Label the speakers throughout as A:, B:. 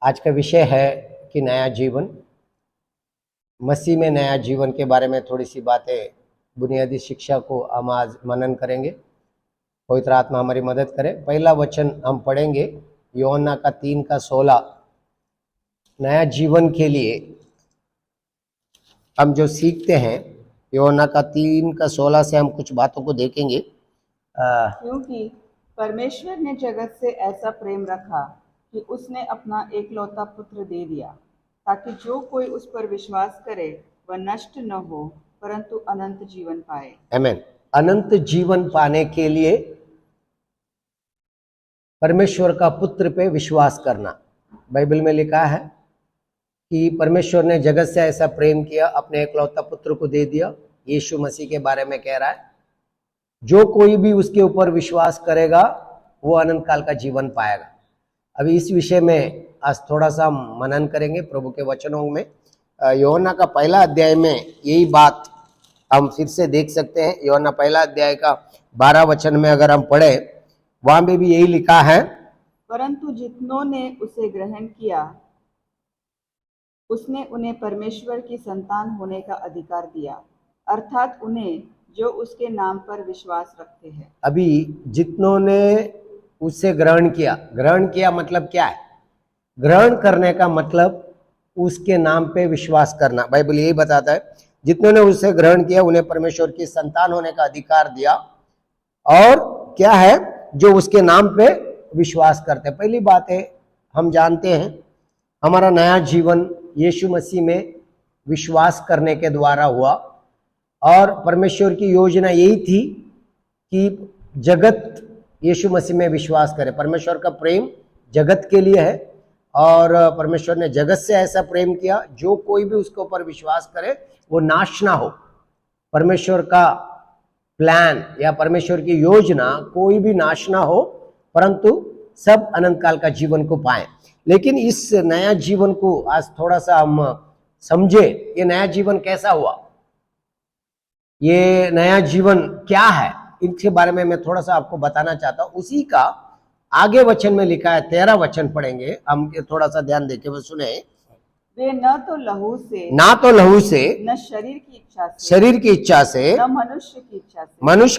A: आज का विषय है कि नया जीवन, मसीह में नया जीवन के बारे में थोड़ी सी बातें, बुनियादी शिक्षा को हम आज मनन करेंगे। पवित्र आत्मा हमारी मदद करे। पहला वचन हम पढ़ेंगे यूहन्ना का 3:16। नया जीवन के लिए हम जो सीखते हैं, यूहन्ना का 3:16 से हम कुछ बातों को देखेंगे।
B: क्योंकि परमेश्वर ने जगत से ऐसा प्रेम रखा कि उसने अपना एकलौता पुत्र दे दिया, ताकि जो कोई उस पर विश्वास करे वह नष्ट न हो परंतु अनंत जीवन पाए।
A: आमीन। अनंत जीवन पाने के लिए परमेश्वर का पुत्र पे विश्वास करना। बाइबल में लिखा है कि परमेश्वर ने जगत से ऐसा प्रेम किया, अपने एकलौता पुत्र को दे दिया। यीशु मसीह के बारे में कह रहा है, जो कोई भी उसके ऊपर विश्वास करेगा वो अनंत काल का जीवन पाएगा। अभी इस विषय में आज थोड़ा सा मनन करेंगे प्रभु के वचनों में। यूहन्ना का पहला अध्याय में यही बात हम फिर से देख सकते हैं। यूहन्ना पहला अध्याय का 12 वचन में अगर हम पढ़े, वहां में भी यही लिखा है,
B: परंतु जितनों ने उसे ग्रहण किया उसने उन्हें परमेश्वर की संतान होने का अधिकार दिया, अर्थात उन्हें जो उसके नाम पर विश्वास रखते हैं।
A: अभी जितनों ने उसे ग्रहण किया मतलब क्या है? ग्रहण करने का मतलब उसके नाम पे विश्वास करना। बाइबल यही बताता है, जितनों ने उसे ग्रहण किया उन्हें परमेश्वर की संतान होने का अधिकार दिया, और क्या है? जो उसके नाम पे विश्वास करते हैं। पहली बात है, हम जानते हैं हमारा नया जीवन यीशु मसीह में विश्वास करने के द्वारा हुआ, और परमेश्वर की योजना यही थी कि जगत यीशु मसीह में विश्वास करे। परमेश्वर का प्रेम जगत के लिए है, और परमेश्वर ने जगत से ऐसा प्रेम किया, जो कोई भी उसके ऊपर विश्वास करे वो नाश ना हो। परमेश्वर का प्लान या परमेश्वर की योजना, कोई भी नाश ना हो परंतु सब अनंत काल का जीवन को पाए। लेकिन इस नया जीवन को आज थोड़ा सा हम समझे, ये नया जीवन कैसा हुआ, ये नया जीवन क्या है, इनके बारे में मैं थोड़ा सा आपको बताना चाहता हूं। उसी का आगे वचन में लिखा है, 13 वचन पढ़ेंगे हम, थोड़ा सा ध्यान देके वो सुने।
B: वे न तो लहू से
A: न
B: शरीर की इच्छा से न
A: मनुष्य की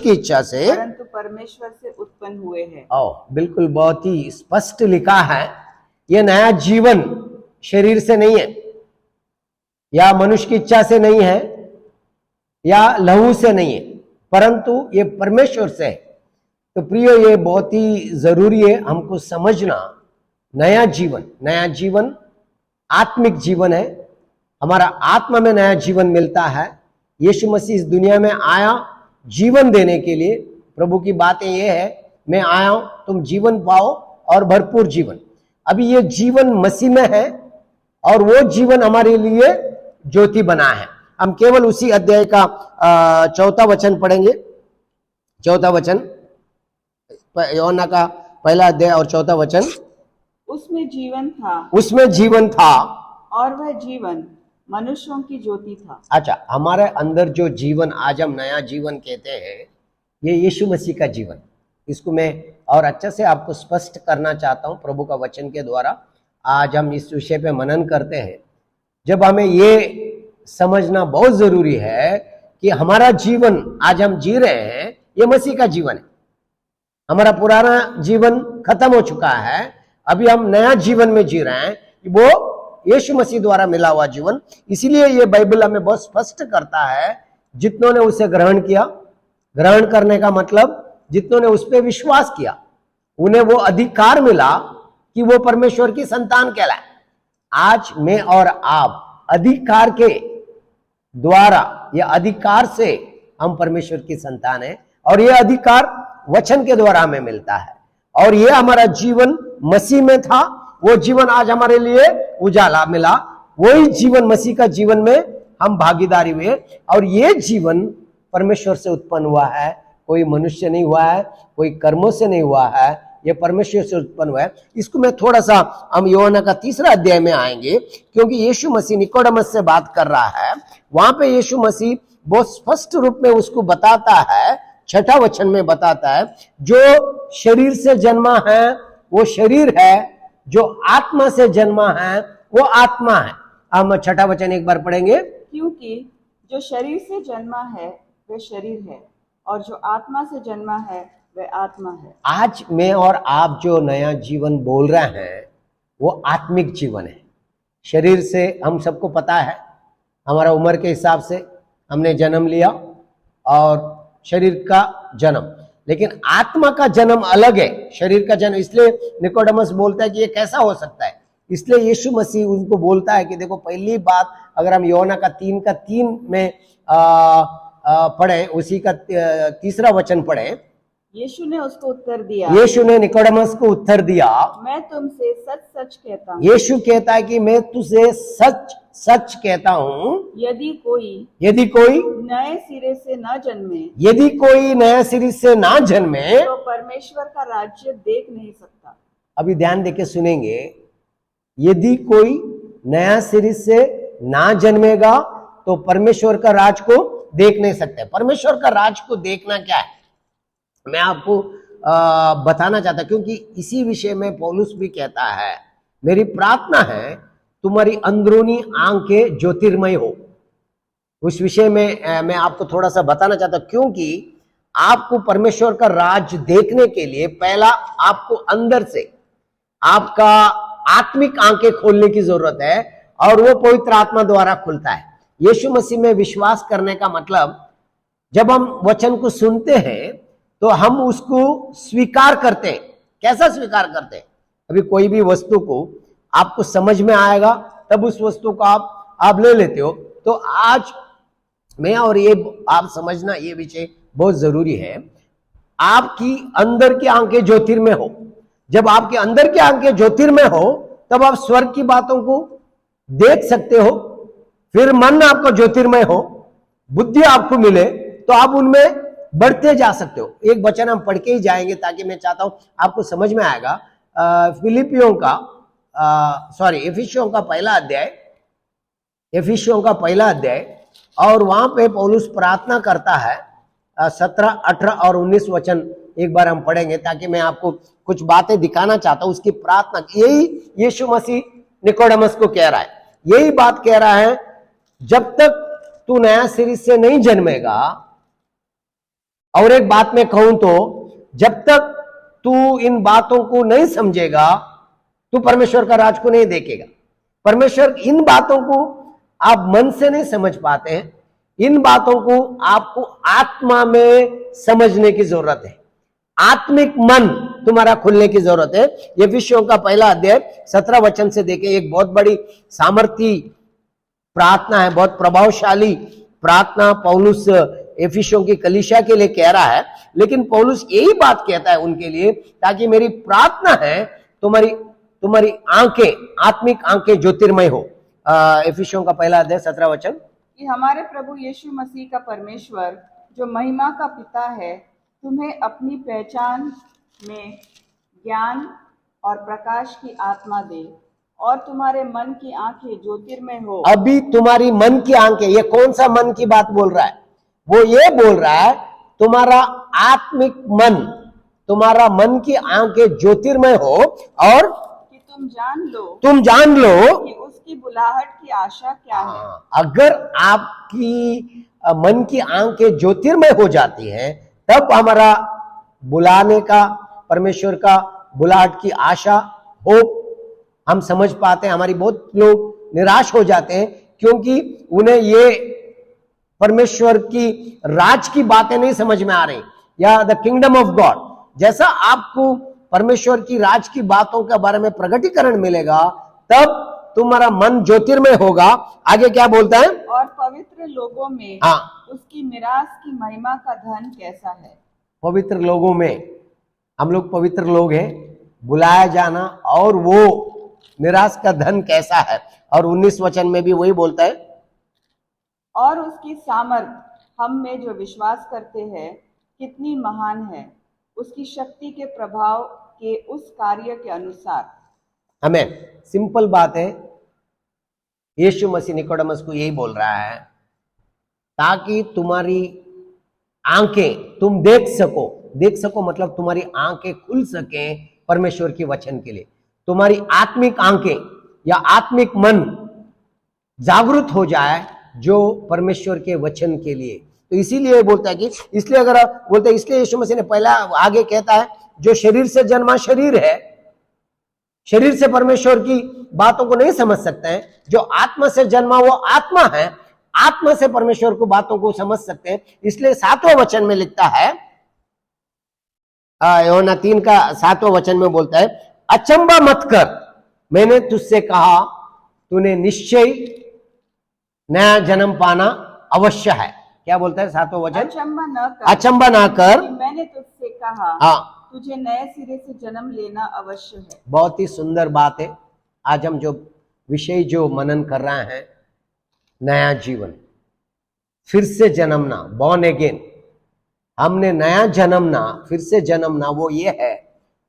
A: इच्छा से
B: परंतु परमेश्वर से उत्पन्न हुए हैं।
A: बिल्कुल बहुत ही स्पष्ट लिखा है, ये नया जीवन शरीर से नहीं है, या मनुष्य की इच्छा से नहीं है, या लहू से नहीं है, परंतु ये परमेश्वर से है। तो प्रियो, ये बहुत ही जरूरी है हमको समझना। नया जीवन आत्मिक जीवन है। हमारा आत्मा में नया जीवन मिलता है। यीशु मसीह इस दुनिया में आया जीवन देने के लिए। प्रभु की बातें ये है, मैं आया हूं तुम जीवन पाओ और भरपूर जीवन। अभी ये जीवन मसीह में है, और वो जीवन हमारे लिए ज्योति बना है। हम केवल उसी अध्याय का 4 वचन पढ़ेंगे। 4 वचन, यूहन्ना का पहला अध्याय और 4 वचन।
B: उसमें जीवन था और वह जीवन मनुष्यों की ज्योति था।
A: अच्छा, हमारे अंदर जो जीवन आज हम नया जीवन कहते हैं, ये यीशु मसीह का जीवन। इसको मैं और अच्छे से आपको स्पष्ट करना चाहता हूं प्रभु का वचन के द्वारा। आज हम इस विषय पे मनन करते हैं, जब हमें ये समझना बहुत जरूरी है कि हमारा जीवन आज हम जी रहे हैं, ये मसीह का जीवन है। हमारा पुराना जीवन खत्म हो चुका है, अभी हम नया जीवन में जी रहे हैं, वो यीशु मसीह द्वारा मिला हुआ जीवन। इसीलिए ये बाइबल हमें बहुत स्पष्ट करता है, जितनों ने उसे ग्रहण किया, ग्रहण करने का मतलब जितनों ने उस पर विश्वास किया, उन्हें वो अधिकार मिला कि वो परमेश्वर की संतान कहलाए। आज मैं और आप अधिकार के द्वारा या अधिकार से हम परमेश्वर की संतान है, और ये अधिकार वचन के द्वारा हमें मिलता है। और ये हमारा जीवन मसीह में था, वो जीवन आज हमारे लिए उजाला मिला। वही जीवन मसीह का जीवन में हम भागीदारी हुए, और ये जीवन परमेश्वर से उत्पन्न हुआ है, कोई मनुष्य नहीं हुआ है, कोई कर्मों से नहीं हुआ है, ये परमेश्वर से उत्पन्न हुआ है। इसको मैं थोड़ा सा, हम यूहन्ना का 3 अध्याय में आएंगे, क्योंकि यीशु मसीह निकोदेमुस से बात कर रहा है। वहां पे यीशु मसीह बहुत स्पष्ट रूप में उसको बताता है, 6 वचन में बताता है, जो शरीर से जन्मा है वो शरीर है, जो आत्मा से जन्मा है वो आत्मा है। हम छठा वचन एक बार पढ़ेंगे।
B: क्योंकि जो शरीर से जन्मा है वह शरीर है, और जो आत्मा से जन्मा है वह आत्मा है।
A: आज मैं और आप जो नया जीवन बोल रहे हैं वो आत्मिक जीवन है। शरीर से हम सबको पता है, हमारा उम्र के हिसाब से हमने जन्म लिया और शरीर का जन्म, लेकिन आत्मा का जन्म अलग है शरीर का जन्म। इसलिए निकोडेमस बोलता है कि ये कैसा हो सकता है। इसलिए यीशु मसीह उनको बोलता है कि देखो, पहली बात अगर हम यूहन्ना का 3 में पढ़े, उसी का 3 वचन पढ़े।
B: यीशु ने उसको उत्तर दिया,
A: यीशु ने निकोडेमस को उत्तर दिया,
B: मैं तुमसे सच सच कहता हूँ।
A: यीशु कहता है कि मैं तुझे सच सच कहता हूँ,
B: यदि कोई नए सिरे से न जन्मे
A: यदि कोई नया सिरे से ना जन्मे
B: तो परमेश्वर का राज्य देख नहीं सकता।
A: अभी ध्यान देके सुनेंगे। यदि कोई नया सिरे से ना जन्मेगा तो परमेश्वर का राज को देख नहीं सकते। परमेश्वर का राज को देखना क्या है मैं आपको बताना चाहता, क्योंकि इसी विषय में पौलुस भी कहता है, मेरी प्रार्थना है तुम्हारी अंदरूनी आंखें ज्योतिर्मय हो। उस विषय में मैं आपको थोड़ा सा बताना चाहता, क्योंकि आपको परमेश्वर का राज देखने के लिए पहला आपको अंदर से आपका आत्मिक आंखें खोलने की जरूरत है, और वो पवित्र आत्मा द्वारा खुलता है। यीशु मसीह में विश्वास करने का मतलब, जब हम वचन को सुनते हैं तो हम उसको स्वीकार करते हैं। कैसा स्वीकार करते हैं? अभी कोई भी वस्तु को आपको समझ में आएगा तब उस वस्तु को आप ले लेते हो। तो आज मैं और ये आप समझना, ये विषय बहुत जरूरी है। आपकी अंदर की आंखें ज्योतिर्मय हो। जब आपके अंदर की आंखें ज्योतिर्मय हो तब आप स्वर्ग की बातों को देख सकते हो। फिर मन आपका ज्योतिर्मय हो, बुद्धि आपको मिले तो आप उनमें बढ़ते जा सकते हो। एक वचन हम पढ़ के ही जाएंगे ताकि मैं चाहता हूं आपको समझ में आएगा। एफिसियों का पहला अध्याय, और वहां पे पौलुस प्रार्थना करता है। 17, 18 और 19 वचन एक बार हम पढ़ेंगे ताकि मैं आपको कुछ बातें दिखाना चाहता हूं उसकी प्रार्थना। यही यीशु मसीह निकोडेमस को कह रहा है, यही बात कह रहा है, जब तक तू नया सिरे से नहीं जन्मेगा, और एक बात मैं कहूं तो जब तक तू इन बातों को नहीं समझेगा तू परमेश्वर का राज को नहीं देखेगा। परमेश्वर, इन बातों को आप मन से नहीं समझ पाते हैं, इन बातों को आपको आत्मा में समझने की जरूरत है। आत्मिक मन तुम्हारा खुलने की जरूरत है। ये विषयों का पहला अध्याय 17 वचन से देखे, एक बहुत बड़ी सामर्थी प्रार्थना है, बहुत प्रभावशाली प्रार्थना पौलुस एफिसियों की कलीसिया के लिए कह रहा है। लेकिन पौलुस यही बात कहता है उनके लिए, ताकि मेरी प्रार्थना है तुम्हारी आंखें, आत्मिक आंखें ज्योतिर्मय हो। एफिसियों का पहला अध्याय 17 वचन,
B: कि हमारे प्रभु यीशु मसीह का परमेश्वर जो महिमा का पिता है तुम्हें अपनी पहचान में ज्ञान और प्रकाश की आत्मा दे, और तुम्हारे मन की आंखें ज्योतिर्मय हो।
A: अभी तुम्हारी मन की आंखें, ये कौन सा मन की बात बोल रहा है? वो ये बोल रहा है तुम्हारा आत्मिक मन, तुम्हारा मन की आंखें ज्योतिर्मय हो, और
B: कि तुम जान लो कि उसकी बुलाहट की आशा क्या है।
A: अगर आपकी मन की आंखें ज्योतिर्मय हो जाती हैं तब हमारा बुलाने का, परमेश्वर का बुलाहट की आशा, होप हम समझ पाते हैं। हमारी बहुत लोग निराश हो जाते हैं क्योंकि उन्हें ये परमेश्वर की राज की बातें नहीं समझ में आ रही, या द किंगडम ऑफ गॉड। जैसा आपको परमेश्वर की राज की बातों के बारे में प्रकटीकरण मिलेगा तब तुम्हारा मन ज्योतिर्मय होगा। आगे क्या बोलता है?
B: और पवित्र लोगों में उसकी मिरास की महिमा का धन कैसा है।
A: पवित्र लोगों में, हम लोग पवित्र लोग हैं, बुलाया जाना, और वो मिरास का धन कैसा है। और 19 वचन में भी वही बोलता है,
B: और उसकी सामर्थ हम में जो विश्वास करते हैं कितनी महान है, उसकी शक्ति के प्रभाव के उस कार्य के अनुसार।
A: हमें सिंपल बात है, यीशु मसीह निकोडेमस को यही बोल रहा है ताकि तुम्हारी आंखें तुम देख सको मतलब तुम्हारी आंखें खुल सके परमेश्वर के वचन के लिए। तुम्हारी आत्मिक आंखें या आत्मिक मन जागृत हो जाए जो परमेश्वर के वचन के लिए। तो इसीलिए बोलता है कि इसलिए अगर आप बोलते हैं, इसलिए यीशु मसीह ने पहला आगे कहता है जो शरीर से जन्मा शरीर है, शरीर से परमेश्वर की बातों को नहीं समझ सकते हैं। जो आत्मा से जन्मा वो आत्मा है, आत्मा से परमेश्वर को बातों को समझ सकते हैं। इसलिए 7वें वचन में लिखता है, यूहन्ना 3 का 7वें वचन में बोलता है, अचंबा मत कर, मैंने तुझसे कहा तूने निश्चय नया जन्म पाना अवश्य है। क्या बोलता है 7वां वचन? अचंबा ना कर,
B: मैंने तुझसे कहा
A: हाँ,
B: तुझे नए सिरे से जन्म लेना अवश्य है।
A: बहुत ही सुंदर बात है। आज हम जो विषय जो मनन कर रहे हैं, नया जीवन, फिर से जन्मना, बॉर्न अगेन, हमने नया जन्मना, फिर से जन्मना, वो ये है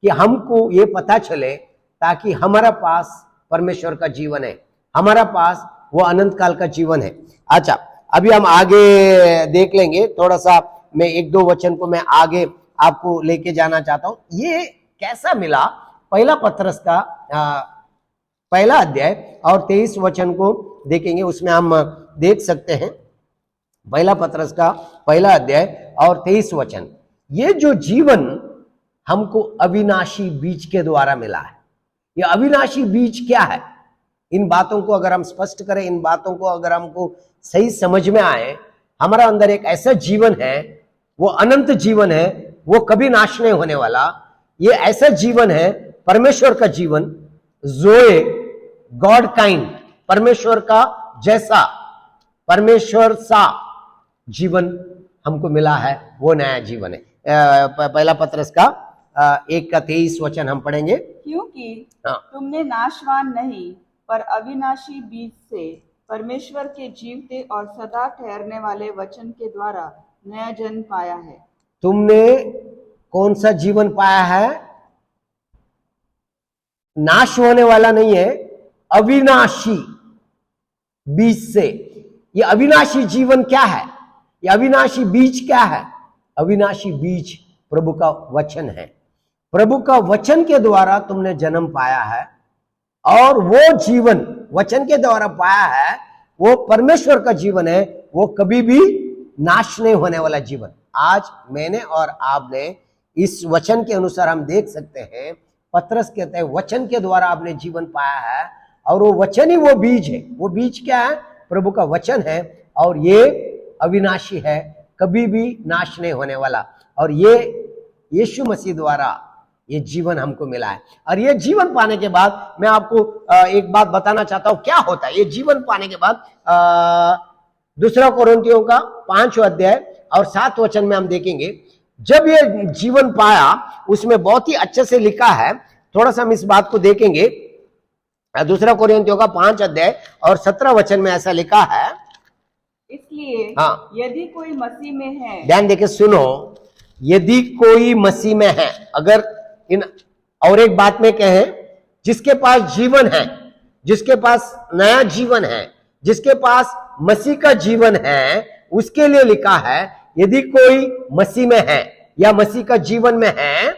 A: कि हमको ये पता चले ताकि हमारा पास परमेश्वर का जीवन है, हमारा पास वो अनंत काल का जीवन है। अच्छा, अभी हम आगे देख लेंगे थोड़ा सा, मैं 1-2 वचन को मैं आगे आपको लेके जाना चाहता हूं। ये कैसा मिला? पहला पत्रस का पहला अध्याय और 23 वचन को देखेंगे, उसमें हम देख सकते हैं। पहला पत्रस का पहला अध्याय और 23 वचन, ये जो जीवन हमको अविनाशी बीज के द्वारा मिला है। ये अविनाशी बीज क्या है? इन बातों को अगर हम स्पष्ट करें, इन बातों को अगर हमको सही समझ में आए, हमारा अंदर एक ऐसा जीवन है, वो अनंत जीवन है, वो कभी नाश नहीं होने वाला। ये ऐसा जीवन है परमेश्वर का जीवन, जोए, गॉड काइंड, परमेश्वर का जैसा, परमेश्वर सा जीवन हमको मिला है, वो नया जीवन है। पहला पत्रस का 1 का 23 वचन हम पढ़ेंगे।
B: क्योंकि तुमने नाशवान नहीं पर अविनाशी बीज से परमेश्वर के जीवते और सदा ठहरने वाले वचन के द्वारा नया जन्म पाया है।
A: तुमने कौन सा जीवन पाया है? नाश होने वाला नहीं है, अविनाशी बीज से। ये अविनाशी जीवन क्या है? ये अविनाशी बीज क्या है? अविनाशी बीज प्रभु का वचन है। प्रभु का वचन के द्वारा तुमने जन्म पाया है, और वो जीवन वचन के द्वारा पाया है, वो परमेश्वर का जीवन है, वो कभी भी नाश नहीं होने वाला जीवन। आज मैंने और आपने इस वचन के अनुसार हम देख सकते हैं, पत्रस कहते हैं वचन के द्वारा आपने जीवन पाया है, और वो वचन ही वो बीज है। वो बीज क्या है? प्रभु का वचन है, और ये अविनाशी है, कभी भी नाश नहीं होने वाला। और ये यीशु मसीह द्वारा ये जीवन हमको मिला है। और ये जीवन पाने के बाद मैं आपको एक बात बताना चाहता हूं, क्या होता है ये जीवन पाने के बाद। 2 कोरिन्थियों का 5वां अध्याय और 7 वचन में हम देखेंगे, जब ये जीवन पाया, उसमें बहुत ही अच्छे से लिखा है। थोड़ा सा हम इस बात को देखेंगे। 2 कोरिन्थियों का 5 अध्याय और 17 वचन में ऐसा लिखा है,
B: इसलिए
A: हाँ,
B: यदि कोई मसीह में है,
A: ध्यान देके सुनो, यदि कोई मसीह में है। अगर इन और एक बात में कहें, जिसके पास जीवन है, जिसके पास नया जीवन है, जिसके पास मसीह का जीवन है, उसके लिए लिखा है, यदि कोई मसीह में है या मसीह का जीवन में है,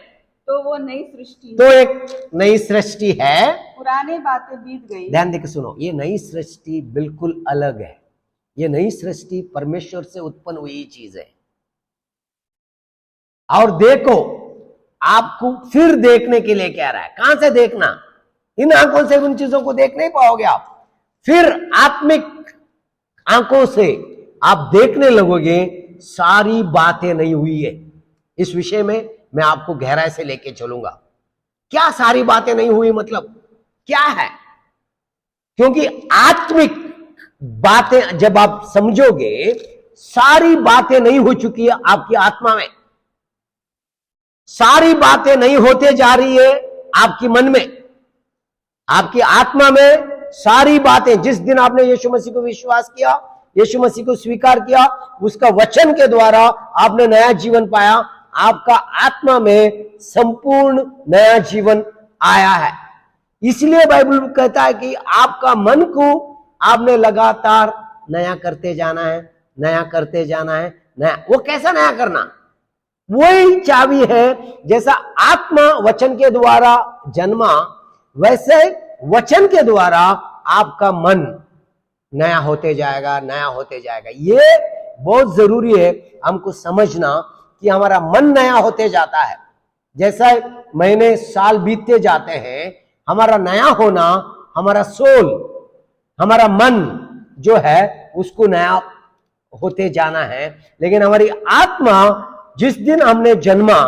B: तो वो नई सृष्टि,
A: तो एक नई सृष्टि है,
B: पुरानी बातें बीत गई।
A: ध्यान देके सुनो, ये नई सृष्टि बिल्कुल अलग है। ये नई सृष्टि परमेश्वर से उत्पन्न हुई चीज है। और देखो, आपको फिर देखने के लिए कह रहा है। कहां से देखना? इन आंखों से उन चीजों को देख नहीं पाओगे आप। फिर आत्मिक आंखों से आप देखने लगोगे, सारी बातें नहीं हुई है। इस विषय में मैं आपको गहराई से लेके चलूंगा। क्या सारी बातें नहीं हुई मतलब क्या है? क्योंकि आत्मिक बातें जब आप समझोगे, सारी बातें नहीं हो चुकी है आपकी आत्मा में, सारी बातें नहीं होते जा रही है आपकी मन में, आपकी आत्मा में सारी बातें। जिस दिन आपने यीशु मसीह को विश्वास किया, यीशु मसीह को स्वीकार किया, उसका वचन के द्वारा आपने नया जीवन पाया, आपका आत्मा में संपूर्ण नया जीवन आया है। इसलिए बाइबल कहता है कि आपका मन को आपने लगातार नया करते जाना है, नया करते जाना है, नया। वो कैसा नया करना? वही चाबी है, जैसा आत्मा वचन के द्वारा जन्मा, वैसे वचन के द्वारा आपका मन नया होते जाएगा, नया होते जाएगा। ये बहुत जरूरी है हमको समझना कि हमारा मन नया होते जाता है। जैसा महीने साल बीतते जाते हैं, हमारा नया होना, हमारा सोल, हमारा मन जो है उसको नया होते जाना है। लेकिन हमारी आत्मा जिस दिन हमने जन्मा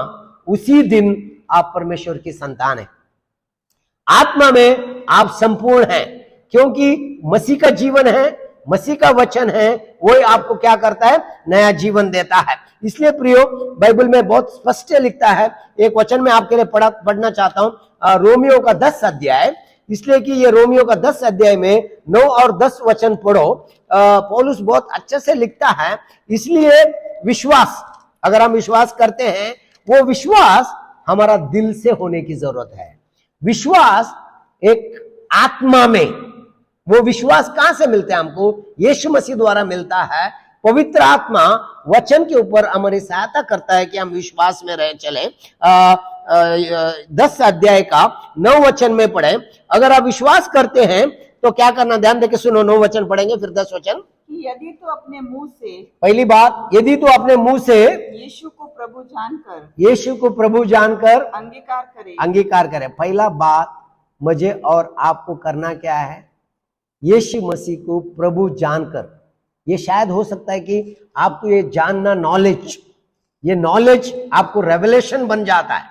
A: उसी दिन आप परमेश्वर की संतान है। आत्मा में आप संपूर्ण हैं, क्योंकि मसीह का जीवन है, मसीह का वचन है, वही आपको क्या करता है, नया जीवन देता है। इसलिए प्रियो, बाइबल में बहुत स्पष्ट लिखता है, एक वचन में आपके लिए पढ़ना चाहता हूं, रोमियो का 10 अध्याय, इसलिए कि ये रोमियो का 10 अध्याय में 9 और 10 वचन पढ़ो। पौलुस बहुत अच्छे से लिखता है। इसलिए विश्वास, अगर हम विश्वास करते हैं, वो विश्वास हमारा दिल से होने की जरूरत है। विश्वास एक आत्मा में, वो विश्वास कहां से मिलता है हमको? यीशु मसीह द्वारा मिलता है। पवित्र आत्मा वचन के ऊपर हमारी सहायता करता है कि हम विश्वास में रह चले। 10 अध्याय का 9 वचन में पढ़े। अगर आप विश्वास करते हैं तो क्या करना, ध्यान देके सुनो। 9 वचन पढ़ेंगे, फिर 10 वचन।
B: यदि तो अपने मुंह से,
A: पहली बात, यदि तो अपने मुंह से
B: यीशु को प्रभु जानकर,
A: यीशु को प्रभु जानकर
B: अंगीकार करे।
A: पहला बात मुझे और आपको करना क्या है? यीशु मसीह को प्रभु जानकर। ये शायद हो सकता है कि आपको ये जानना, नॉलेज, ये नॉलेज आपको रेवलेशन बन जाता है।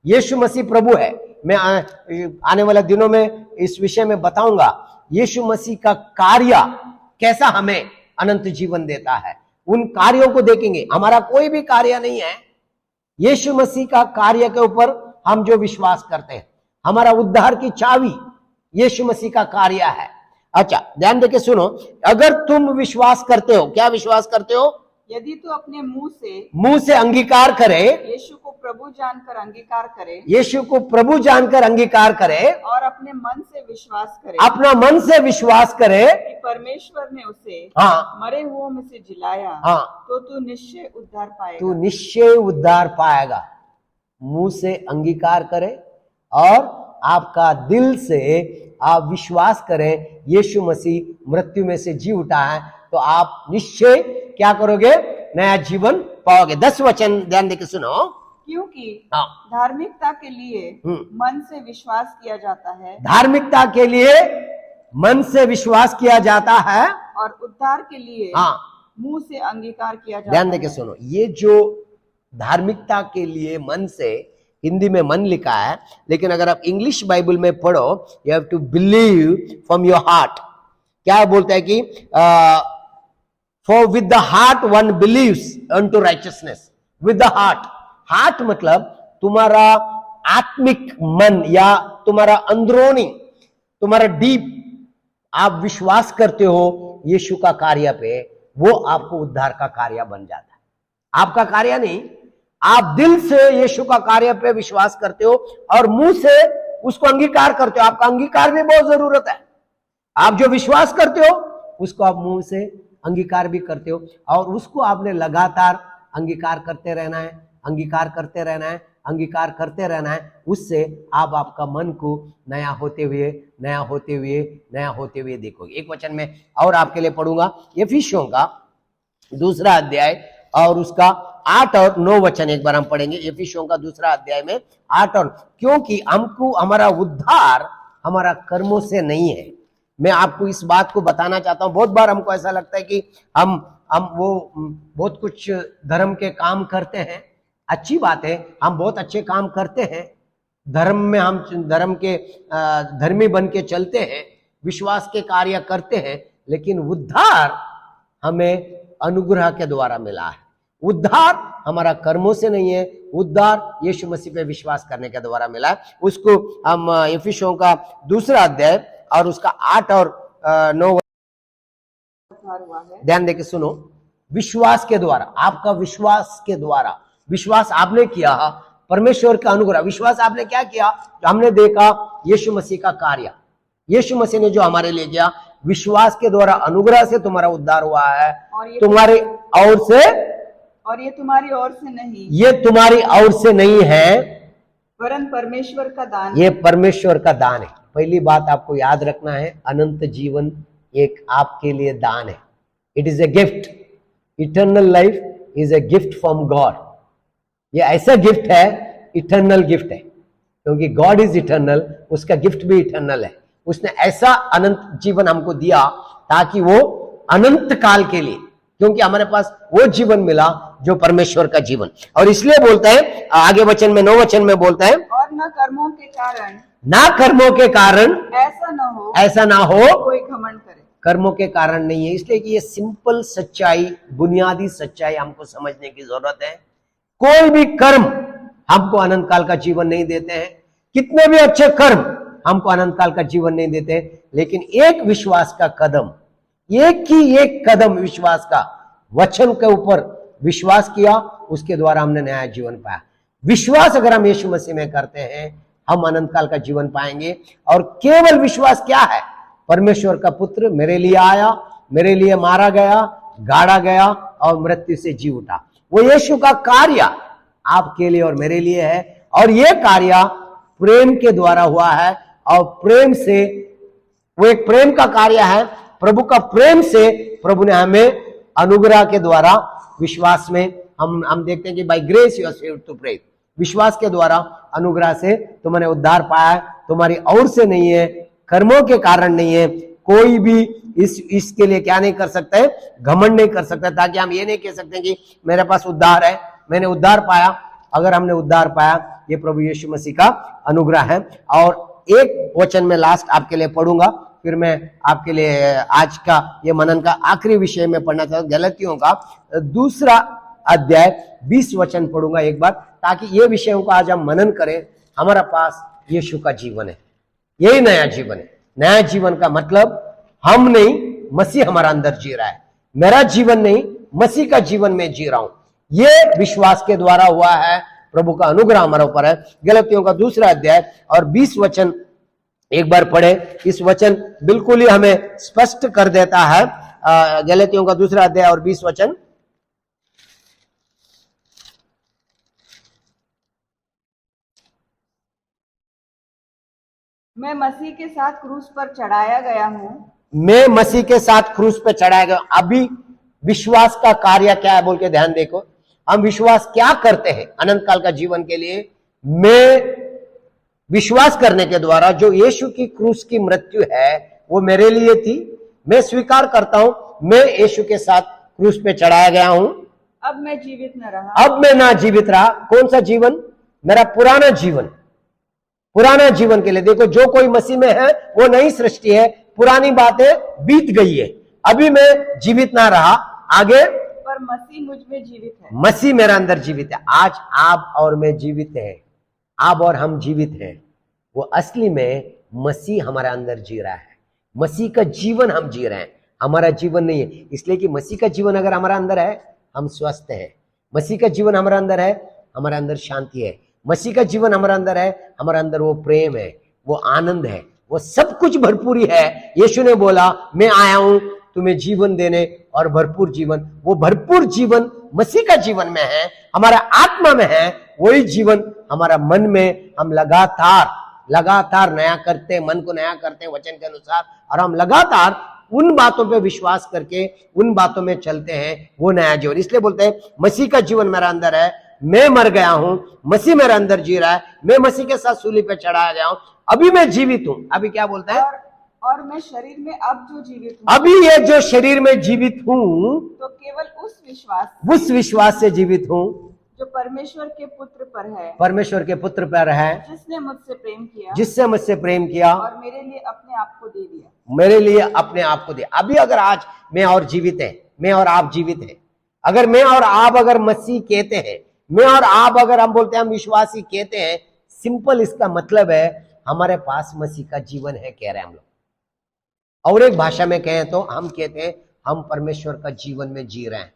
A: यीशु मसीह प्रभु है। मैं आने वाले दिनों में इस विषय में बताऊंगा यीशु मसीह का कार्य कैसा हमें अनंत जीवन देता है। उन कार्यों को देखेंगे। हमारा कोई भी कार्य नहीं है, यीशु मसीह का कार्य के ऊपर हम जो विश्वास करते हैं। हमारा उद्धार की चाबी यीशु मसीह का कार्य है। अच्छा, ध्यान देके सुनो। अगर तुम विश्वास करते हो, क्या विश्वास करते हो?
B: यदि तो अपने मुंह से
A: अंगीकार करे,
B: यीशु को प्रभु जानकर अंगीकार करे,
A: यीशु को प्रभु जानकर अंगीकार करे,
B: और अपने मन से विश्वास करे,
A: अपना मन से विश्वास करे
B: कि परमेश्वर ने उसे मरे हुओं में से जिलाया, तो तू निश्चय उद्धार पाएगा।
A: तू निश्चय उद्धार पाएगा। मुंह से अंगीकार करे और आपका दिल से आप विश्वास करें यीशु मसीह मृत्यु में से जी उठा है, तो आप निश्चय क्या करोगे? नया जीवन पाओगे। 10 वचन ध्यान देके सुनो।
B: क्योंकि धार्मिकता के लिए मन से विश्वास किया जाता है,
A: धार्मिकता के लिए मन से विश्वास किया जाता है,
B: और उद्धार के लिए मुंह से अंगीकार किया जाता है।
A: ध्यान देके सुनो। ये जो धार्मिकता के लिए मन से, हिंदी में मन लिखा है, लेकिन अगर आप इंग्लिश बाइबल में पढ़ो, you have to believe from your heart. क्या बोलता है कि for with the heart one believes unto righteousness. With the heart, heart मतलब तुम्हारा आत्मिक मन या तुम्हारा अंदरूनी, तुम्हारा डीप, आप विश्वास करते हो यीशु का कार्य पे, वो आपको उद्धार का कार्य बन जाता है। आपका कार्य नहीं, आप दिल से यीशु का कार्य पे विश्वास करते हो और मुंह से उसको अंगीकार करते हो। आपका अंगीकार भी बहुत जरूरत है। आप जो विश्वास करते हो उसको आप मुंह से अंगीकार भी करते हो, और उसको आपने लगातार अंगीकार करते रहना है, अंगीकार करते रहना है, अंगीकार करते रहना है। उससे आप आपका मन को नया होते हुए, नया होते हुए, नया होते हुए देखोगे। एक वचन में और आपके लिए पढ़ूंगा, इफिसियों का 2 अध्याय और उसका 8 और 9 वचन एक बार हम पढ़ेंगे। इफिसियों का 2 अध्याय में 8 और, क्योंकि हमको हमारा उद्धार हमारा कर्मों से नहीं है। मैं आपको इस बात को बताना चाहता हूं। बहुत बार हमको ऐसा लगता है कि हम वो बहुत कुछ धर्म के काम करते हैं। अच्छी बात है, हम बहुत अच्छे काम करते हैं धर्म में, हम धर्म के धर्मी बन के चलते हैं, विश्वास के कार्य करते हैं, लेकिन उद्धार हमें अनुग्रह के द्वारा मिला है। उद्धार हमारा कर्मों से नहीं है, उद्धार यीशु मसीह पे विश्वास करने के द्वारा मिला है। उसको हम इफिसियों का 2 अध्याय और उसका 8 और 9 ध्यान देके सुनो। विश्वास के द्वारा, आपका विश्वास के द्वारा, विश्वास आपने किया, परमेश्वर का अनुग्रह, विश्वास आपने क्या किया? हमने देखा यीशु मसीह का कार्य, यीशु मसीह ने जो हमारे लिए किया, विश्वास के द्वारा अनुग्रह से तुम्हारा उद्धार हुआ है, तुम्हारे और से,
B: और ये तुम्हारी ओर से नहीं,
A: ये तुम्हारी ओर से नहीं है,
B: वरन परमेश्वर का दान,
A: ये परमेश्वर का दान है। पहली बात आपको याद रखना है, अनंत जीवन एक आपके लिए दान है। It is a gift. Eternal life is a gift from God. ये ऐसा गिफ्ट है, इटर्नल गिफ्ट है, क्योंकि गॉड इज इटर्नल, उसका गिफ्ट भी इटर्नल है। उसने ऐसा अनंत जीवन हमको दिया ताकि वो अनंत काल के लिए, क्योंकि हमारे पास वो जीवन मिला जो परमेश्वर का जीवन। और इसलिए बोलते हैं आगे वचन में 9 वचन में बोलते हैं,
B: और न कर्मों के कारण
A: ना कर्मों के कारण
B: ऐसा न हो कोई घमंड करे।
A: कर्मों के कारण नहीं है, इसलिए कि ये सिंपल सच्चाई, बुनियादी सच्चाई हमको समझने की जरूरत है। कोई भी कर्म हमको अनंत काल का जीवन नहीं देते हैं, कितने भी अच्छे कर्म हमको अनंत काल का जीवन नहीं देते, लेकिन एक विश्वास का कदम, एक ही एक कदम विश्वास का, वचन के ऊपर विश्वास किया, उसके द्वारा हमने नया जीवन पाया। विश्वास अगर हम यीशु मसीह में करते हैं, हम अनंत काल का जीवन पाएंगे। और केवल विश्वास क्या है? परमेश्वर का पुत्र मेरे लिए आया, मेरे लिए मारा गया, गाड़ा गया और मृत्यु से जी उठा। वो यीशु का कार्य आपके लिए और मेरे लिए है, और ये कार्य प्रेम के द्वारा हुआ है, और प्रेम से, वो एक प्रेम का कार्य है। प्रभु का प्रेम से प्रभु ने हमें अनुग्रह के द्वारा, विश्वास में हम देखते हैं कि by grace you are saved through faith, विश्वास के द्वारा अनुग्रह से तुमने उद्धार पाया है, तुम्हारी और से नहीं है, कर्मों के कारण नहीं है। कोई भी इसके लिए क्या नहीं कर सकता है? घमंड नहीं कर सकता, ताकि हम ये नहीं कह सकते कि मेरे पास उद्धार है, मैंने उद्धार पाया। अगर हमने उद्धार पाया, ये प्रभु यीशु मसीह का अनुग्रह है। और एक वचन में लास्ट आपके लिए पढ़ूंगा, फिर मैं आपके लिए आज का ये मनन का आखिरी विषय में पढ़ना चाहता हूं, गलतियों का 2 अध्याय 20 वचन पढ़ूंगा एक बार, ताकि ये विषयों का आज हम मनन करें। हमारा पास यीशु का जीवन है, यही नया जीवन है। नया जीवन का मतलब हम नहीं, मसीह हमारा अंदर जी रहा है। मेरा जीवन नहीं, मसीह का जीवन में जी रहा हूं। ये विश्वास के द्वारा हुआ है, प्रभु का अनुग्रह हमारे ऊपर है। गलतियों का 2 अध्याय और 20 वचन एक बार पढ़े। इस वचन बिल्कुल ही हमें स्पष्ट कर देता है। गलतियों का 2 अध्याय और 20 वचन।
B: मैं मसीह के साथ क्रूस पर चढ़ाया गया हूं।
A: मैं मसीह के साथ क्रूस पर चढ़ाया गया। अभी विश्वास का कार्य क्या है बोल के ध्यान देखो। हम विश्वास क्या करते हैं अनंत काल का जीवन के लिए? मैं विश्वास करने के द्वारा जो यीशु की क्रूस की मृत्यु है वो मेरे लिए थी। मैं स्वीकार करता हूं, मैं यीशु के साथ क्रूस पे चढ़ाया गया हूं।
B: अब मैं जीवित न रहा।
A: अब मैं ना जीवित रहा। कौन सा जीवन? मेरा पुराना जीवन। पुराना जीवन के लिए देखो, जो कोई मसीह में है वो नई सृष्टि है, पुरानी बातें बीत गई है। अभी मैं जीवित ना रहा, आगे
B: पर मसीह मुझ में जीवित है।
A: मसीह मेरा अंदर जीवित है। आज आप और मैं जीवित है, आप और हम जीवित हैं। वो असली में मसीह हमारे अंदर जी रहा है, मसीह का जीवन हम जी रहे हैं, हमारा जीवन नहीं है। इसलिए कि मसीह का जीवन अगर हमारा अंदर है, हम स्वस्थ हैं। मसीह का जीवन हमारा अंदर है, हमारे अंदर शांति है। मसीह का जीवन हमारे अंदर है, हमारे अंदर वो प्रेम है, वो आनंद है, वो सब कुछ भरपूरी है। यीशु ने बोला, मैं आया हूं तुम्हें जीवन देने और भरपूर जीवन। वो भरपूर जीवन मसीह का जीवन में है, हमारा आत्मा में है। वही जीवन हमारा मन में, हम लगातार नया करते, मन को नया करते वचन के अनुसार, और हम लगातार उन बातों पे विश्वास करके उन बातों में चलते हैं, वो नया जीवन। इसलिए बोलते हैं मसीह का जीवन मेरा अंदर है, मैं मर गया हूं, मसीह मेरे अंदर जी रहा है, मैं मसीह के साथ सूली पे चढ़ाया गया हूं, अभी मैं जीवित हूं। अभी क्या बोलता है?
B: और मैं शरीर में अब जो जीवित हूं,
A: अभी ये जो शरीर में जीवित हूं,
B: तो केवल
A: उस विश्वास से जीवित हूं
B: जो परमेश्वर के पुत्र पर है,
A: परमेश्वर के पुत्र पर है,
B: जिसने मुझसे प्रेम किया
A: और
B: मेरे लिए अपने आप को दे दिया।
A: मेरे लिए अपने आप को दिया। अभी अगर आज मैं और जीवित है, मैं और आप जीवित है, अगर मैं और आप अगर मसीह कहते हैं, मैं और आप अगर हम बोलते हैं हम विश्वासी कहते हैं, सिंपल इसका मतलब है हमारे पास मसीह का जीवन है, कह रहे हैं हम लोग। और एक भाषा में कहें तो हम कहते हैं हम परमेश्वर का जीवन में जी रहे हैं।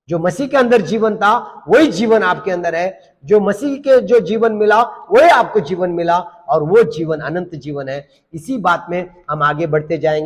A: जो मसीह के अंदर जीवन था वही जीवन आपके अंदर है, जो मसीह के जो जीवन मिला वही आपको जीवन मिला, और वो जीवन अनंत जीवन है। इसी बात में हम आगे बढ़ते जाएंगे।